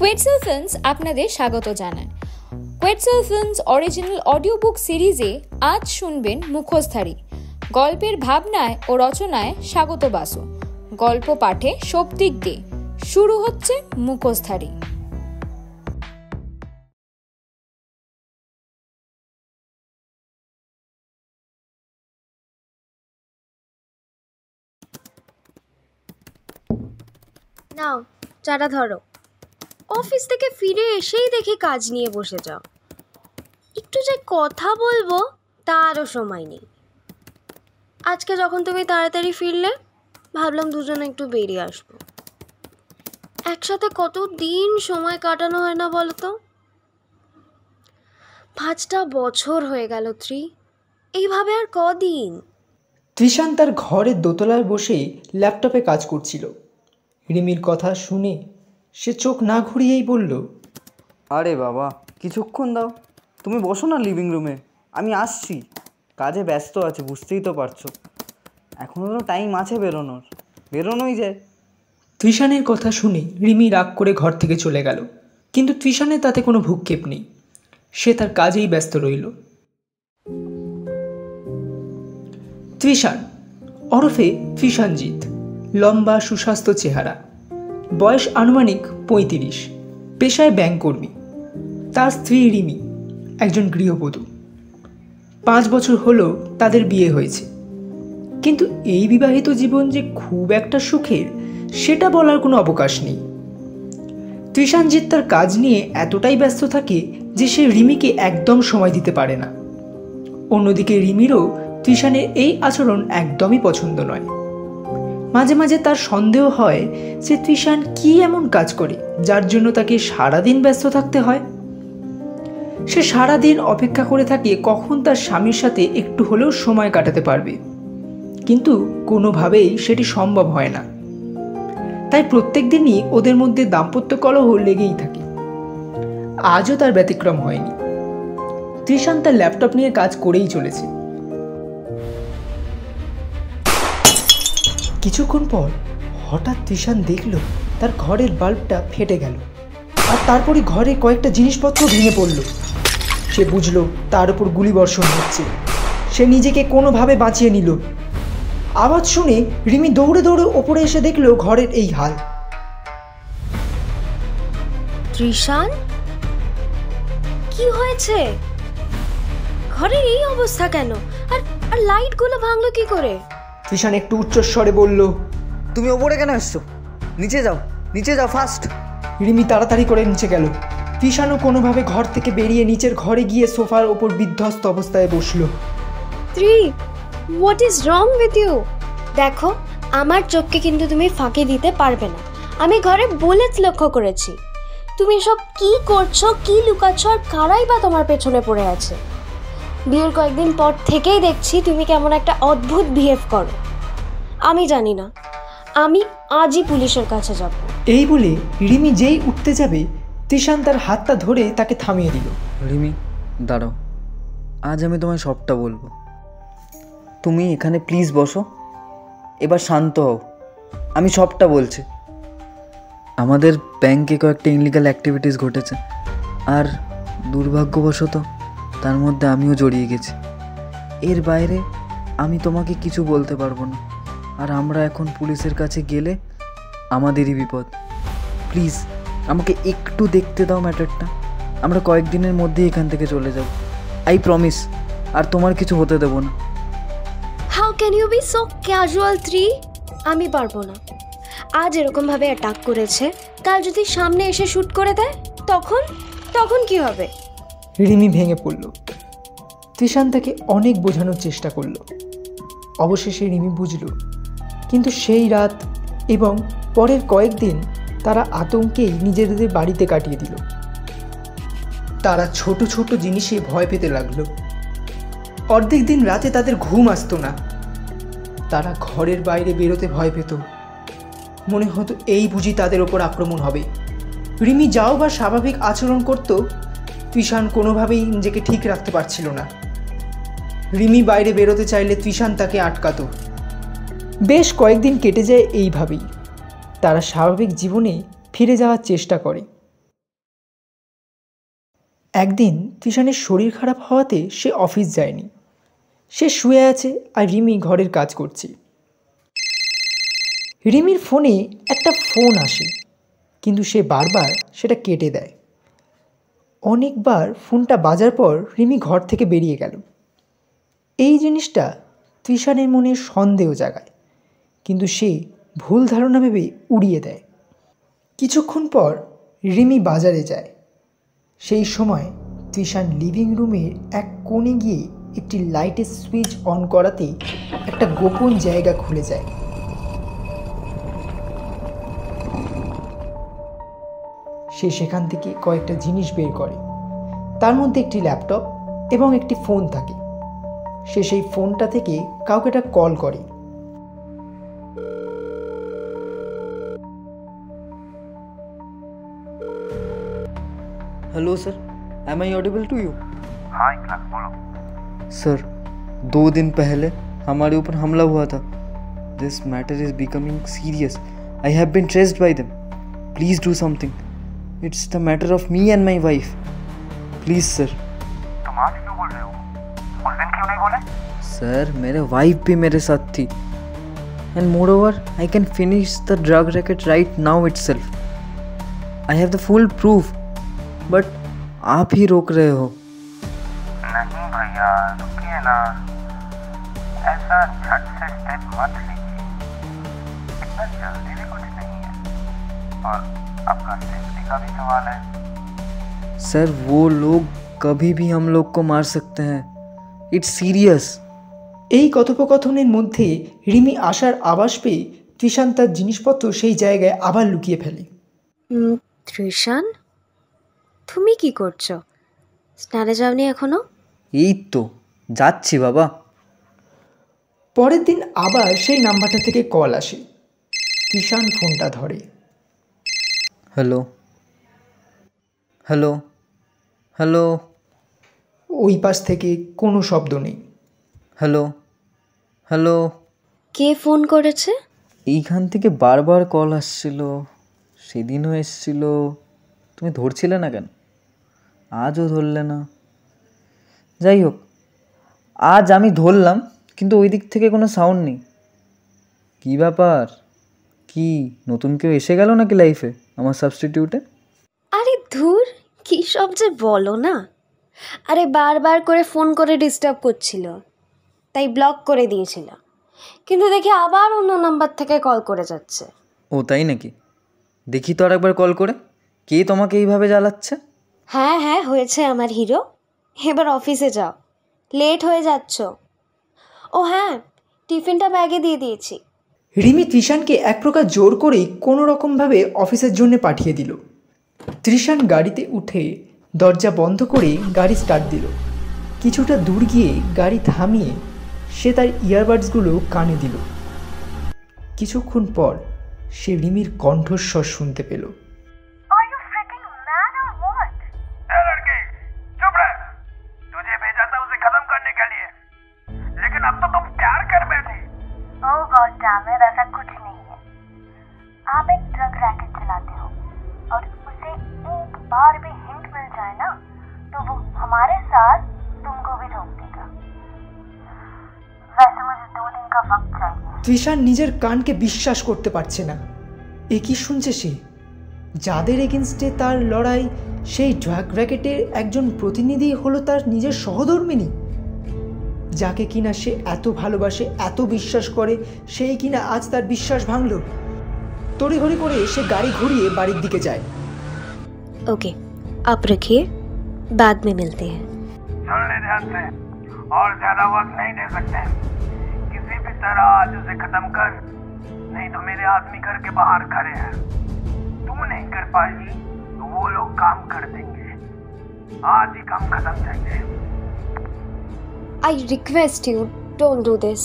কোয়েটসেল films আপনাদের স্বাগত জানায়। কোয়েটসেল ফিল্মস অরিজিনাল অডিও বুক সিরিজে আজ শুনবেন মুখোশধারী। গল্পের ভাবনায় ও রচনায় স্বাগত বাসু, গল্প পাঠে শক্তিক দে। শুরু হচ্ছে মুখোশধারী। নাও চাটা ধরো। অফিস থেকে ফিরে এসেই দেখি কাজ নিয়ে বসে যাও। একটু যে কথা বলবো তারও সময় নেই। আজকে যখন তুমি তাড়াতাড়ি ফিরলে ভাবলাম দুজনে একটু বেরিয়ে আসবো। একসাথে কত দিন সময় কাটানো হয় না বলো তো। 5টা বছর হয়ে গেল ত্রি, এইভাবে আর কদিন। তৃষান তার ঘরের দোতলায় বসে ল্যাপটপে কাজ করছিল। রিমির কথা শুনে সে চোখ না ঘুরিয়েই বলল, আরে বাবা কিছুক্ষণ দাও, তুমি বসো না লিভিং রুমে, আমি আসছি। কাজে ব্যস্ত আছে, বুঝতেই তো পারছো। এখনও তো টাইম আছে বেরোনোই যায়। তৃষানের কথা শুনে রিমি রাগ করে ঘর থেকে চলে গেল, কিন্তু তৃষানের তাতে কোনো ভ্রুক্ষেপ নেই। সে তার কাজেই ব্যস্ত রইল। তৃষান ওরফে তৃষানজিৎ, লম্বা সুস্বাস্থ্য চেহারা, বয়স আনুমানিক 35, পেশায় ব্যাংককর্মী। তার স্ত্রী রিমি একজন গৃহবধূ। 5 বছর হলো তাদের বিয়ে হয়েছে, কিন্তু এই বিবাহিত জীবন যে খুব একটা সুখের সেটা বলার কোনো অবকাশ নেই। তৃষানজিৎ তার কাজ নিয়ে এতটাই ব্যস্ত থাকে যে সে রিমিকে একদম সময় দিতে পারে না। অন্যদিকে রিমিরও তৃষানের এই আচরণ একদমই পছন্দ নয়। মাঝে মাঝে তার সন্দেহ হয় যে তৃষান কি এমন কাজ করে যার জন্য তাকে সারাদিন ব্যস্ত থাকতে হয়। সে সারাদিন অপেক্ষা করে থাকে কখন তার স্বামীর সাথে একটু হলেও সময় কাটাতে পারবে, কিন্তু কোনোভাবেই সেটি সম্ভব হয় না। তাই প্রত্যেক দিনই ওদের মধ্যে দাম্পত্য কলহ লেগেই থাকে। আজও তার ব্যতিক্রম হয়নি। তৃষান তার ল্যাপটপ নিয়ে কাজ করেই চলেছে। কিছুক্ষণ পর হঠাৎ তৃষান দেখল তার ঘরের বাল্বটা ফেটে গেল, আর তারপরে ঘরে কয়েকটা জিনিসপত্র ভেঙে পড়ল। সে বুঝল তার উপর গুলিবর্ষণ হচ্ছে। সে নিজেকে কোনোভাবে বাঁচিয়ে নিল। আওয়াজ শুনে রিমি দৌড়ে দৌড়ে ওপরে এসে দেখল ঘরের এই হাল। তৃষান, কি হয়েছে? ঘরের এই অবস্থা কেন? আর লাইটগুলো ভাঙলো কি করে? তৃষান একটু উচ্চস্বরে বলল, তুমি ওপরে কেন এসছো? নিচে যাও ফাস্ট। রিমি তাড়াতাড়ি করে নিচে গেল। তৃষানও কোনোভাবে ঘর থেকে বেরিয়ে নিচের ঘরে গিয়ে সোফার ওপর বিধ্বস্ত অবস্থায় বসলো। ত্রি, what is wrong with you? দেখো, আমার চোখকে কিন্তু তুমি ফাঁকি দিতে পারবে না। আমি ঘরে বুলেট লক্ষ্য করেছি। তুমি সব কি করছো, কি লুকাচ্ছ, আর কারাই বা তোমার পেছনে পড়ে আছে? বিয়ের কয়েকদিন পর থেকেই দেখছি তুমি কেমন একটা অদ্ভুত বিহেভ করো। আমি জানি না, আমি আজই পুলিশের কাছে যাব। এই বলে রিমি যেই উঠতে যাবে, তৃষান তার হাতটা ধরে তাকে থামিয়ে দিল। রিমি দাঁড়াও, আজ আমি তোমায় সবটা বলবো। তুমি এখানে প্লিজ বসো, এবার শান্ত হও। আমি সবটা বলছি। আমাদের ব্যাংকে কয়েকটা ইনলিগাল অ্যাক্টিভিটিস ঘটেছে, আর দুর্ভাগ্যবশত তার মধ্যে আমিও জড়িয়ে গেছি। এর বাইরে আমি তোমাকে কিছু বলতে পারবো না। আর আমরা এখন পুলিশের কাছে গেলে আমাদেরই বিপদ। প্লিজ আমাকে একটু দেখতে দাও ম্যাটারটা। আমরা কয়েকদিনের মধ্যেই এখান থেকে চলে যাব, আই প্রমিস। আর তোমার কিছু হতে দেবো না। How can you be so casual ত্রি? আমি পারবো না। আজ এরকমভাবে অ্যাটাক করেছে, কাল যদি সামনে এসে শ্যুট করে দেয় তখন কি হবে? রিমি ভেঙে পড়ল। তৃষান তাকে অনেক বোঝানোর চেষ্টা করল। অবশেষে রিমি বুঝল, কিন্তু সেই রাত এবং পরের কয়েকদিন তারা আতঙ্কেই নিজেদের বাড়িতে কাটিয়ে দিল। তারা ছোট ছোট জিনিসে ভয় পেতে লাগলো। অর্ধেক দিন রাতে তাদের ঘুম আসতো না। তারা ঘরের বাইরে বেরোতে ভয় পেত। মনে হতো এই বুঝি তাদের ওপর আক্রমণ হবে। রিমি যাও বা স্বাভাবিক আচরণ করত, তৃষান কোনোভাবেই নিজেকে ঠিক রাখতে পারছিল না। রিমি বাইরে বেরোতে চাইলে তৃষান তাকে আটকাতো। বেশ কয়েকদিন কেটে যায় এইভাবেই। তারা স্বাভাবিক জীবনে ফিরে যাওয়ার চেষ্টা করে, একদিন তৃষানের শরীর খারাপ হওয়াতে সে অফিস যায়নি। সে শুয়ে আছে আর রিমি ঘরের কাজ করছে। রিমির ফোনে একটা ফোন আসে, কিন্তু সে বারবার সেটা কেটে দেয়। অনেকবার ফোনটা বাজার পর রিমি ঘর থেকে বেরিয়ে গেল। এই জিনিসটা তৃষানের মনে সন্দেহ জাগায়, কিন্তু সে ভুল ধারণা ভেবে উড়িয়ে দেয়। কিছুক্ষণ পর রিমি বাজারে যায়। সেই সময় তৃষান লিভিং রুমের এক কোণে গিয়ে একটি লাইটের সুইচ অন করাতেই একটা গোপন জায়গা খুলে যায়। সে সেখান থেকে কয়েকটা জিনিস বের করে। তার মধ্যে একটি ল্যাপটপ এবং একটি ফোন থাকে। সে সেই ফোনটা থেকে কাউকে একটা কল করে। Hello sir, am I audible to you? हाँ इखलास बोलो। सर, 2 दिन पहले हमारे ऊपर हमला हुआ था। This matter is becoming serious. I have been traced by them. Please do something. It's the matter of me and my wife. Please sir. तुम आज क्यों बोल रहे हो? उस दिन क्यों नहीं बोले? सर, मेरे वाइफ भी मेरे साथ थी। And more over I can finish the drug racket right now itself. I have the full proof, but आप ही रोक रहे हो। नहीं भैया, रुकिए ना, ऐसा झट से स्टेप मत लीजिए। इतना जल्दी भी कुछ नहीं है, और अपना सेफ्टी का भी सवाल है। सर, वो लोग कभी भी हम लोग को मार सकते हैं। It's serious. এই কথোপকথনের মধ্যে রিমি আসার আভাস পেয়ে তৃষান তার জিনিসপত্র সেই জায়গায় আবার লুকিয়ে ফেলে। তৃষান, তুমি কি করছো? স্নানে যাওনি এখনো? এই তো যাচ্ছি বাবা। পরের দিন আবার সেই নাম্বারটা থেকে কল আসে। তৃষান ফোনটা ধরে। Hello hello hello. ওই পাশ থেকে কোনো শব্দ নেই। Hello hello. কে ফোন করেছে? এইখান থেকে বারবার কল আসছিল। সেদিনও এসছিল, তুমি ধরছিলে না কেন? আজও ধরলে না। যাই হোক, আজ আমি ধরলাম, কিন্তু ওই দিক থেকে কোনো সাউন্ড নেই। কী ব্যাপার? কি নতুন কেউ এসে গেল নাকি লাইফে আমার সাবস্টিটিউটে? আরে ধুর, কী সব যে বলো না। আরে বারবার করে ফোন করে ডিস্টার্ব করছিল, তাই ব্লক করে দিয়েছিল। কিন্তু দেখি আবার অন্য নাম্বার থেকে কল করে যাচ্ছে। ও তাই নাকি? দেখি তো আর একবার কল করে, কে তোমাকে এইভাবে জ্বালাচ্ছে? হ্যাঁ হ্যাঁ, হয়েছে আমার হিরো। এবার অফিসে যাও, লেট হয়ে যাচ্ছ। ও হ্যাঁ, টিফিনটা ব্যাগে দিয়ে দিয়েছি। রিমি তৃষানকে এক প্রকার জোর করেই কোনো রকমভাবে অফিসের জন্য পাঠিয়ে দিল। তৃষান গাড়িতে উঠে দরজা বন্ধ করে গাড়ি স্টার্ট দিল। কিছুটা দূর গিয়ে গাড়ি থামিয়ে সে তার ইয়ারবাডসগুলো কানে দিল। কিছুক্ষণ পর সে রিমির কণ্ঠস্বর শুনতে পেল। Are you freaking mad or what? ए लड़की, चुप रह। तुझे भेजा था उसे खत्म करने के लिए, लेकिन अब तो तुम प्यार कर बैठी। Oh God damn it, ऐसा कुछ नहीं है। आप एक ड्रग रैकेट चलाते हो, और उसे एक बार भी हिंट मिल जाए ना, तो वो हमारे साथ तुमको भी रोक देगा। वैसे मुझे 2 दिन का वक्त चाहिए। তৃষান নিজের কানকে বিশ্বাস করতে পারছে না। এ কি শুনছে সে? যাদের এগেনস্টে তার লড়াই, সেই ড্রাগ র্যাকেটের একজন প্রতিনিধি হলো তার নিজের সহধর্মিণী, যাকে কিনা সে এত ভালোবাসে, এত বিশ্বাস করে, সেই কিনা আজ তার বিশ্বাস ভাঙল। তড়িঘড়ি করে সে গাড়ি ঘুরিয়ে বাড়ির দিকে যায়। ओके, आप रखिए, बाद में मिलते हैं। सुन ले ध्यान से, और ज्यादा वक्त नहीं दे सकते। किसी भी तरह आज उसे खत्म कर, नहीं तो मेरे आदमी घर के बाहर खड़े हैं। तू नहीं कर पाएगी तो वो लोग काम कर देंगे। आज ही काम खत्म चाहिए। I request you, don't do this.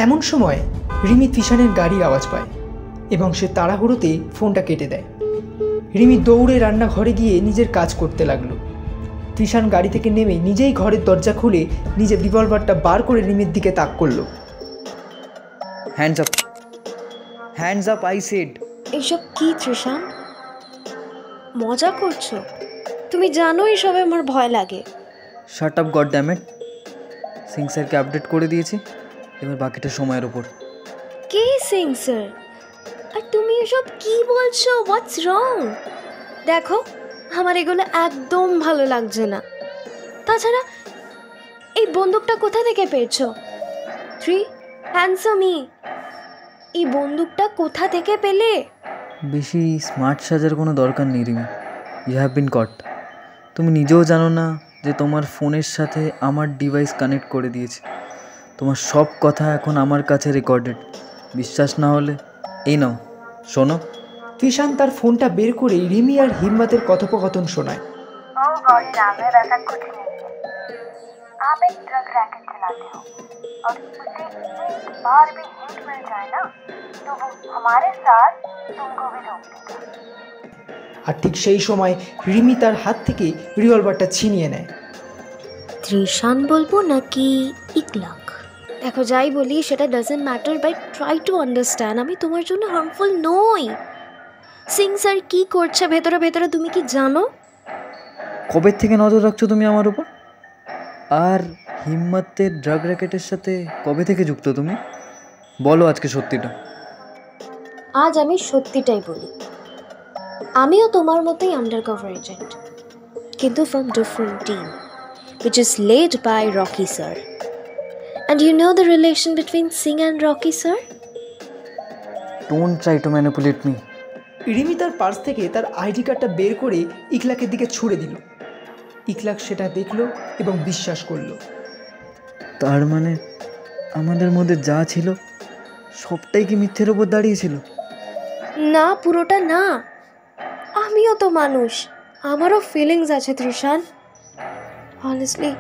এমন সময় রিমি তৃষানের গাড়ির আওয়াজ পায় এবং সে তাড়াহুড়োতে ফোনটা কেটে দেয়। রিমি দৌড়ে রান্নাঘরে গিয়ে নিজের কাজ করতে লাগলো। তৃষান গাড়ি থেকে নেমে নিজেই ঘরের দরজা খুলে নিজের রিভলভারটা বার করে রিমির দিকে তাক করলো। Hands up, hands up I said. এসব কি তৃষান? মজা করছো? তুমি জানো এসবে আমার ভয় লাগে। Shut up god damn it. Singh স্যারকে আপডেট করে দিয়েছি, এবার বাকিটা সময়ের ওপর। কে সিং স্যার? আর তুমি এসব কি বলছো? হোয়াটস রং? দেখো, আমার এগুলো একদম ভালো লাগছে না। তাছাড়া এই বন্দুকটা কোথা থেকে পেয়েছো? 3 হ্যান্ডসাম মি, এই বন্দুকটা কোথা থেকে পেলে? বেশি স্মার্ট সাজার কোনো দরকার নেই রিমি, ইউ হ্যাভ বিন কট। তুমি নিজেও জানো না যে তোমার ফোনের সাথে আমার ডিভাইস কানেক্ট করে দিয়েছে। তোমার সব কথা এখন আমার কাছে রেকর্ডেড। বিশ্বাস না হলে এই নাও শোনো। কৃষাণ তার ফোনটা বের করে রিমি আর হিম্মতের কথোপকথন শোনায়। ओह गॉड डैम इट, ऐसा कुछ नहीं है। आप एक ड्रग रैकेट चलाते हो और उसे एक बार भी हिट मिल जाए ना तो वो हमारे साथ तुमको भी रोक देगा। আর ঠিক সেই সময় রিমি তার হাত থেকে রিভলভারটা ছিনিয়ে নেয়। ত্রিশান বলবো নাকি ইকলাক? দেখো, যাই বলি সেটা doesn't matter, but try to understand আমি তোমার জন্য হার্মফুল নই। সিং স্যার কি করছে ভেতরে ভেতরে তুমি কি জানো? কবে থেকে নজর রাখছো তুমি আমার উপর? আর হিম্মতের ড্রাগ র্যাকেটের সাথে কবে থেকে যুক্ত তুমি? বলো আজকে সত্যিটা। আজ আমি সত্যিটাই বলি, আমিও তোমার মতোই আন্ডারকভার এজেন্ট, কিন্তু from different team, which is led by Rocky sir. And you know the relation between Singh and Rocky sir? Don't try to manipulate me. Rimi তার পার্স থেকে তার আইডি কার্ডটা বের করে ইকলাকের দিকে ছুড়ে দিল। ইকলাক সেটা দেখলো এবং বিশ্বাস করলো। তার মানে আমাদের মধ্যে যা ছিল সবটাই কি মিথ্যের ওপর দাঁড়িয়েছিল? না, পুরোটা না। আমিও তো মানুষ, আমারও ফিলিংস আছে ত্রিশান। অনেস্টলি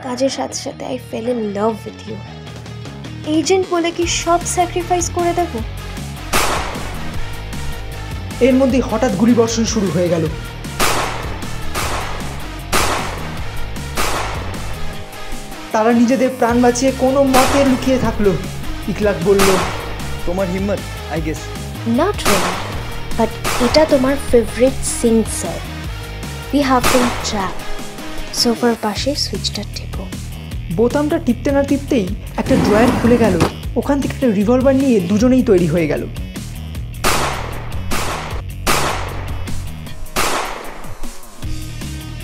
কাজের সাথে সাথে I fell in love with you. Agent বলে কি সব স্যাক্রিফাইস করে দেবো? এর মধ্যে হঠাৎ গুলিবর্ষণ শুরু হয়ে গেল। তারা নিজেদের প্রাণ বাঁচিয়ে কোনো মতে লুকিয়ে থাকলো। ইকলাক বলল, তোমার হিম্মত, I guess. Not really, but এটা তোমার favourite Singh sir. We have been trapped. সোফার পাশে সুইচটা টেপো। বোতামটা টিপতে না টিপতেই একটা ড্রয়ার খুলে গেল। ওখান থেকে একটা রিভলভার নিয়ে দুজনেই তৈরি হয়ে গেল।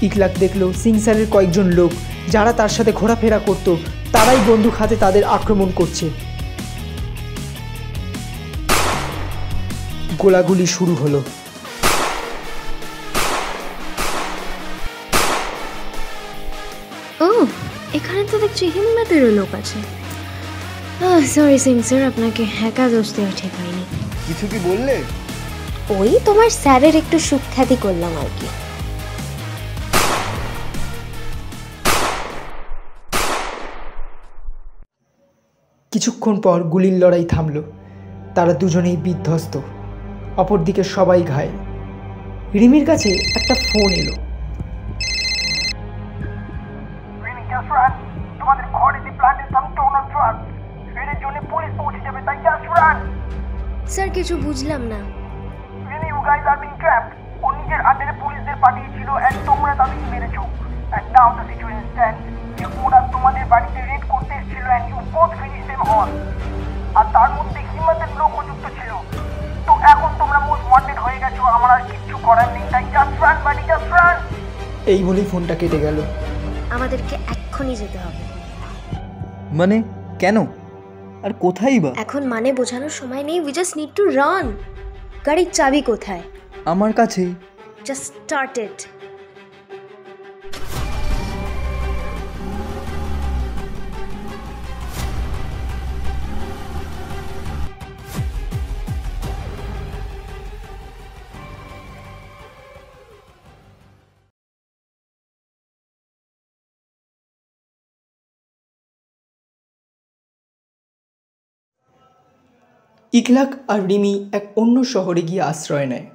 ইকলাক দেখলো সিং স্যারের কয়েকজন লোক যারা তার সাথে ঘোরাফেরা করত তারাই বন্দুক হাতে তাদের আক্রমণ করছে। গোলাগুলি শুরু হলো। ও, এখানে তো দেখছি হিম্মতেরও লোক আছে। সরি সিং স্যার, আপনাকে একা দোষ দেওয়া ঠিক হয়নি। কিছু কি বললে? ওই তোমার স্যারের একটু সুখ্যাতি করলাম আর কি। কিছুক্ষণ পর গুলির লড়াই থামল। তারা দুজনেই বিধ্বস্ত, অপরদিকে সবাই ঘায়েল। রিমির কাছে একটা ফোন এলো। রিমি জাস্ট রান, তোমাদের ঘরে যে প্ল্যান্টের থামতো ওনার ট্রাক, এর জন্য পুলিশ পৌঁছে যাবে, তাই জাস্ট রান। স্যার কিছু বুঝলাম না। Rimi, you guys are being trapped. ও নিজের আন্ডারে পুলিশদের পাঠিয়েছিল এন্ড তোমরা তাদেরকে মেরেছো। And now the situation stand যে ওরা তোমাদের বাড়িতে রেড করতে এসেছিল and you both finish them all. আর তার মধ্যে হিম্মতের লোকও যুক্ত ছিল। তো এখন তোমরা মোস্ট ওয়ান্টেড হয়ে গেছো, আমার আর কিচ্ছু করার নেই, তাই জাস্ট রান বাড়ি, জাস্ট রান। এই বলেই ফোনটা কেটে গেল। আমাদেরকে এক্ষুনি যেতে হবে। মানে কেন আর কোথায় বা? এখন মানে বোঝানোর সময় নেই। We just need to run. গাড়ির চাবি কোথায়? আমার কাছেই। Just start it. ইকলাক আর রিমি এক অন্য শহরে গিয়ে আশ্রয় নেয়।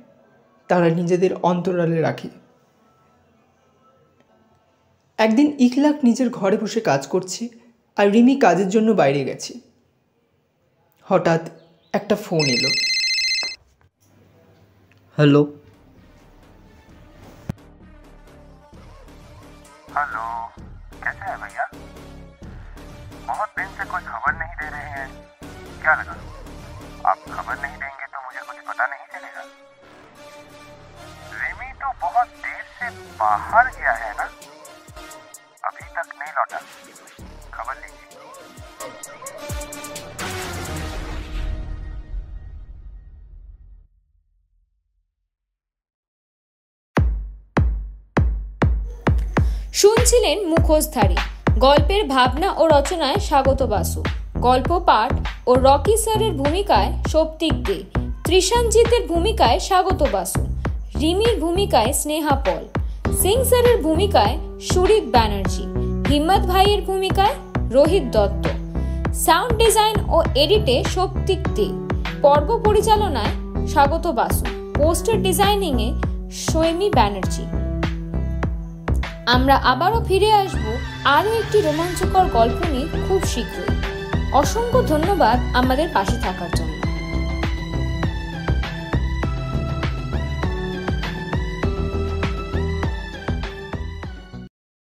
তারা নিজেদের অন্তরালে রাখে। একদিন ইকলাক নিজের ঘরে বসে কাজ করছে আর রিমি কাজের জন্য বাইরে গেছে। হঠাৎ একটা ফোন এলো। হ্যালো। कैसे हैं भैया? बहुत दिन से कोई खबर नहीं दे रहे हैं, क्या लगा आप खबर नहीं देंगे तो मुझे कुछ पता नहीं चलेगा? रिमी तो बहुत देर से बाहर गया है ना, अभी तक नहीं लौटा, खबर लीजिए। শুনছিলেন মুখোশধারী, গল্পের ভাবনা ও রচনায় স্বাগত বাসু, গল্প পাঠ ও রকি স্যারের ভূমিকায় সৌপ্তিক দে, ত্রিশানজিতের ভূমিকায় স্বাগত বাসু, রিমির ভূমিকায় স্নেহা পল, সিং স্যারের ভূমিকায় সুরিত ব্যানার্জি, হিম্মত ভাইয়ের ভূমিকায় রোহিত দত্ত, সাউন্ড ডিজাইন ও এডিটে সৌপ্তিক দে, পর্ব পরিচালনায় স্বাগত বাসু, পোস্টার ডিজাইনিংয়ে সৈমি ব্যানার্জি। আমরা আবারও ফিরে আসব আরও একটি রোমাঞ্চকর গল্প নিয়ে খুব শীঘ্রই। অসংখ্য ধন্যবাদ আমাদের পাশে থাকার জন্য।